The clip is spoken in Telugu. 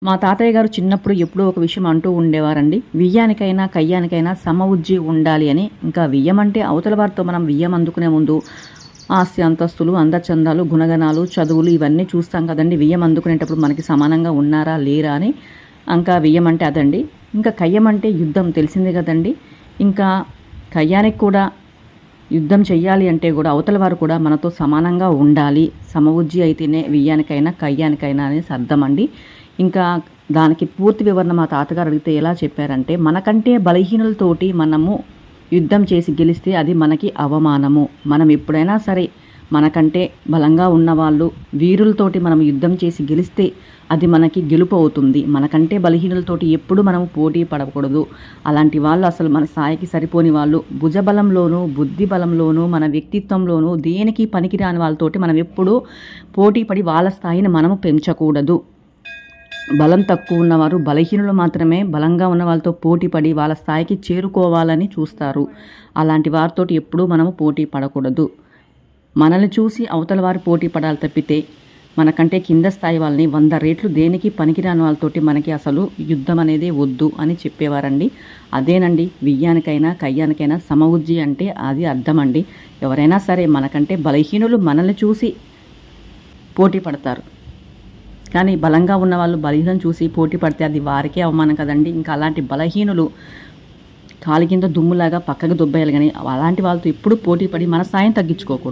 మా తాతయ్య గారు చిన్నప్పుడు ఎప్పుడూ ఒక విషయం అంటూ ఉండేవారండి. వియ్యానికైనా, కయ్యానికైనా సమవుజ్జి ఉండాలి అని. ఇంకా వియ్యమంటే అవతల వారితో మనం వియ్యం అందుకునే ముందు ఆస్తి, అంతస్తులు, అందచందాలు, గుణగణాలు, చదువులు ఇవన్నీ చూస్తాం కదండీ. వియ్యం అందుకునేటప్పుడు మనకి సమానంగా ఉన్నారా, లేరా అని. ఇంకా వియ్యం అంటే అదండి. ఇంకా కయ్యం అంటే యుద్ధం తెలిసిందే కదండీ. ఇంకా కయ్యానికి కూడా యుద్ధం చెయ్యాలి అంటే కూడా అవతల వారు కూడా మనతో సమానంగా ఉండాలి. సమవుజ్జి అయితేనే వియ్యానికైనా, కయ్యానికైనా అనేసి అర్థం అండి. ఇంకా దానికి పూర్తి వివరణ మా తాతగారు అడిగితే ఎలా చెప్పారంటే, మనకంటే బలహీనులతోటి మనము యుద్ధం చేసి గెలిస్తే అది మనకి అవమానము. మనం ఎప్పుడైనా సరే మనకంటే బలంగా ఉన్నవాళ్ళు వీరులతోటి మనం యుద్ధం చేసి గెలిస్తే అది మనకి గెలుపు అవుతుంది. మనకంటే బలహీనులతోటి ఎప్పుడు మనము పోటీ పడకూడదు. అలాంటి వాళ్ళు అసలు మన స్థాయికి సరిపోని వాళ్ళు. భుజబలంలోనూ, బుద్ధి బలంలోనూ, మన వ్యక్తిత్వంలోనూ దేనికి పనికిరాని వాళ్ళతోటి మనం ఎప్పుడూ పోటీ పడి వాళ్ళ స్థాయిని మనము పెంచకూడదు. బలం తక్కువ ఉన్నవారు బలహీనులు మాత్రమే బలంగా ఉన్న వాళ్ళతో పోటీ పడి వాళ్ళ స్థాయికి చేరుకోవాలని చూస్తారు. అలాంటి వారితోటి ఎప్పుడూ మనము పోటీ పడకూడదు. మనల్ని చూసి అవతల వారు పోటీ పడాలి తప్పితే మనకంటే కింద స్థాయి వాళ్ళని 100 రెట్లు దేనికి పనికిరాని వాళ్ళతోటి మనకి అసలు యుద్ధం అనేది వద్దు అని చెప్పేవారండి. అదేనండి వియ్యానికైనా, కయ్యానికైనా సమవుజ్జి అంటే అది అర్థం అండి. ఎవరైనా సరే మనకంటే బలహీనులు మనల్ని చూసి పోటీ పడతారు. కానీ బలంగా ఉన్నవాళ్ళు బలహీనం చూసి పోటీ పడితే అది వారికే అవమానం కదండి. ఇంకా అలాంటి బలహీనులు కాలి కింద దుమ్ములాగా పక్కకు దొబ్బేయాలి. కానీ అలాంటి వాళ్ళతో ఎప్పుడు పోటీ పడి మన స్థాయిని తగ్గించుకోకూడదు.